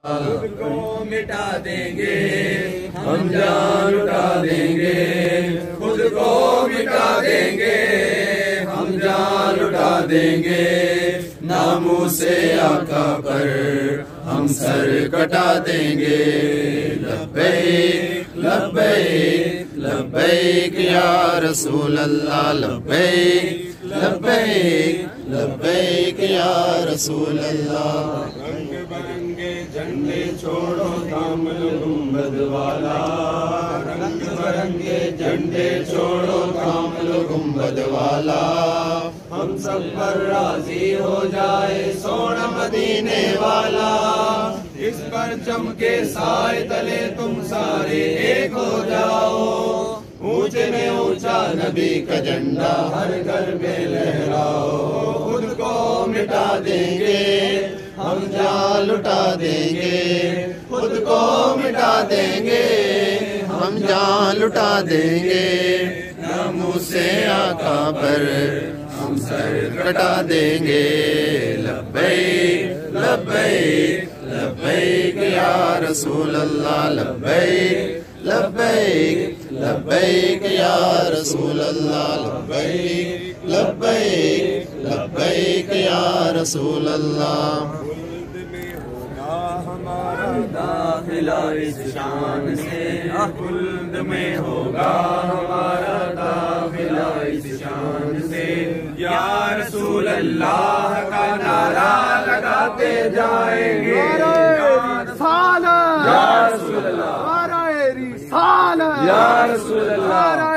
خود کو مٹا دیں گے ہم جان لٹا دیں گے خود کو مٹا دیں گے ہم جان لٹا دیں گے ناموس آقا پر ہم سر کٹا دیں گے لبیک لبیک لبیک یا رسول اللہ لبیک لبیک لبیک یا رسول اللہ رنگ برنگے جھنڈے چھوڑو دامن گنبد والا رنگ برنگے جھنڈے چھوڑو دامن گنبد والا ہم سب پر راضی ہو جائے سونا مدینے والا اس پرچم کے سائے تلے تم سارے ایک ہو جاؤ اونچے میں اونچا نبی کا جھنڈا ہر گھر میں لہراؤ خود کو مٹا دیں گے ہم جان لٹا دیں گے خود کو مٹا دیں گے ہم جان لٹا دیں گے ناموس آقا پر ہم سر کٹا دیں گے لبیک لبیک لبیک یا رسول اللہ لبیک لبیک لبیک یا رسول اللہ لبیک لبیک لبیک یا رسول اللہ خلد میں ہوگا ہمارا داخلہ اس شان سے خلد میں ہوگا ہمارا داخلہ اس شان سے یا رسول اللہ کا نعرہ لگاتے جائیں گے یا رسول اللہ یا رسول اللہ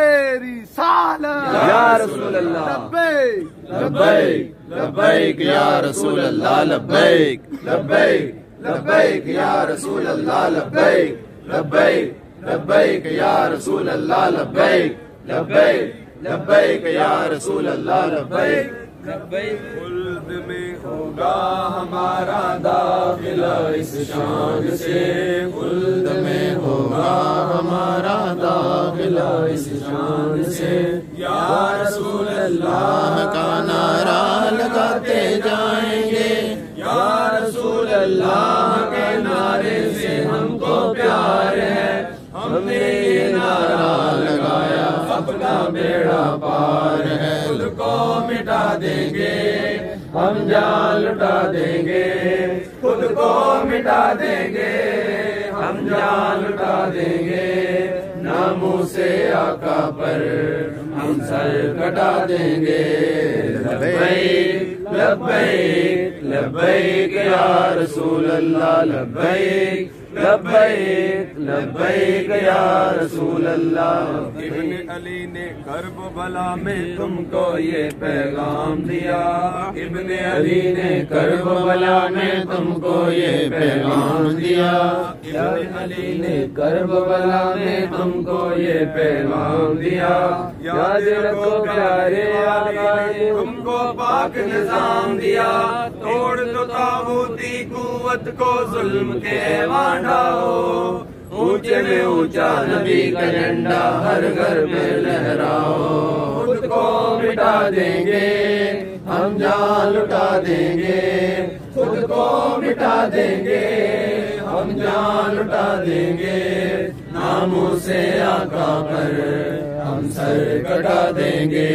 یا رسول اللہ لبیک لبیک لبیک یا رسول اللہ لبیک لبیک لبیک یا رسول اللہ لبیک لبیک لبیک یا رسول اللہ لبیک لبیک لبیک یا رسول اللہ لبیک لبیک خلد میں ہوگا ہمارا داخلہ اس شان سے خلد میں ہوگا ہمارا داخلہ اس شان سے یا رسول اللہ کا نعرہ لگاتے جائیں گے یا رسول اللہ کے نعرے سے ہم کو پیار ہے ہم نے یہ نعرہ لگایا اپنا بیڑا پار ہے خود کو مٹا دیں گے ہم جان لٹا دیں گے خود کو مٹا دیں گے ہم جان لٹا دیں گے ناموس آقا پر ہم سر کٹا دیں گے لبیک لبیک لبیک یا رسول اللہ لبیک لبیک لبیک یا رسول اللہ ابن علی نے کرب بلا میں تم کو یہ پیغام دیا ابن علی نے کرب بلا میں تم کو یہ پیغام دیا ابن علی نے کرب بلا میں تم کو یہ پیغام دیا یاد رکھو پیارے آقا نے تم کو پاک نظام دیا توڑ دو طاغوتی قوت کو ظلم کے ایوان اونچے میں اونچا نبی کا جھنڈا ہر گھر میں لہراؤ خود کو مٹا دیں گے ہم جان لٹا دیں گے خود کو مٹا دیں گے ہم جان لٹا دیں گے ناموس آقا پر ہم سر کٹا دیں گے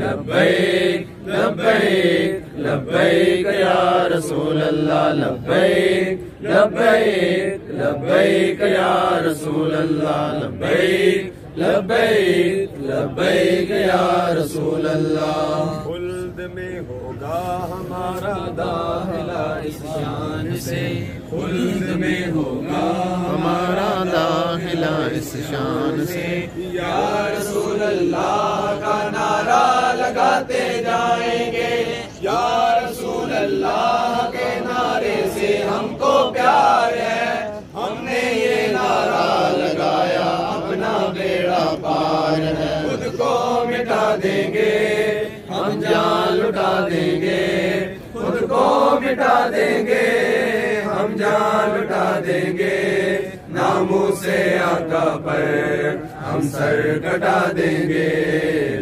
لبیک لبیک لبیک یا رسول اللہ لبیک لبیک لبیک یا رسول اللہ لبیک لبیک لبیک یا رسول اللہ خلد میں ہوگا ہمارا داخلہ اس شان سے خلد میں ہوگا ہمارا داخلہ اس شان سے یا رسول اللہ کا نعرہ لگاتے جائیں گے یا رسول اللہ کے نعرے سے ہم کو پیار ہے ہم نے یہ نعرہ لگایا اپنا بیڑا پار ہے خود کو مٹا دیں گے ہم جان لٹا دیں گے خود کو مٹا دیں گے ہم جان لٹا دیں گے ناموس آقا پر ہم سر کٹا دیں گے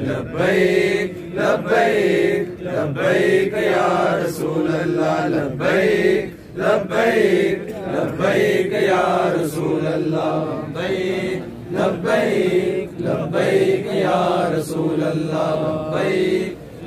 لبیک لبیک لبیک یا رسول اللہ لبیک لبیک لبیک لبیک یا رسول اللہ لبیک لبیک یا رسول اللہ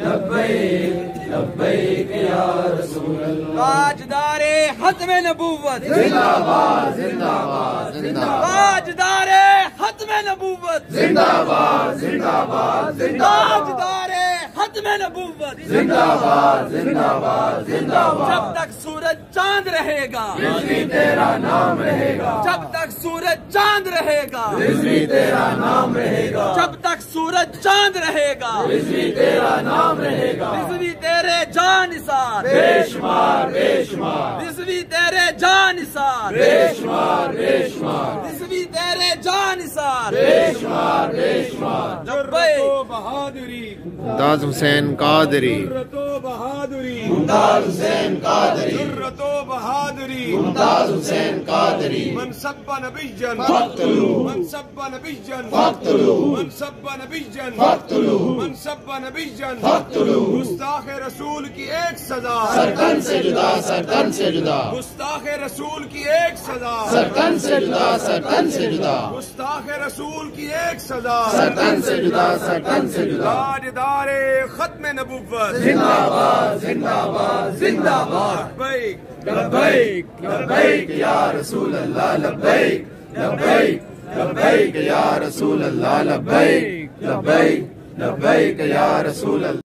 لبیک لبیک یا رسول اللہ تاجدار ختم نبوت زندہ باد زندہ باد زندہ باد تاجدار ختم نبوت زندہ باد زندہ باد زندہ باد تاجدار ختم نبوت زندہ باد زندہ باد زندہ باد جب تک سورج چاند رہے گا رضوی تیرا نام رہے گا جب تک سورج چاند رہے گا رضوی تیرا نام رہے گا جب تک سورج چاند رہے گا رضوی تیرا نام رہے گا رضوی تیرے جان نثار بے شمار بے شمار رضوی تیرے جان نثار بے شمار بے شمار رضوی تیرے جان نثار بے شمار بے شمار لبیک بہادری ممتاز حسین قادری جرت و بہادری ممتاز حسین قادری جرت و بہادری ممتاز حسین قادری من سب نبیا فاقتلوه من سب نبیا فاقتلوه من سب نبیا فاقتلوه من سب نبیا فاقتلوه گستاخ رسول کی ایک سزا سرتن سے جدا سرتن سے جدا گستاخ رسول کی ایک سزا سرتن سے جدا سرتن سے جدا گستاخ رسول کی ایک سزا سرتن سے جدا سرتن سے جدا تاجدار ختم نبوت زندہ باد زندہ باد زندہ باد لبیک لبیک لبیک یا رسول اللہ لبیک لبیک لبیک یا رسول اللہ لبیک لبیک لبیک یا رسول اللہ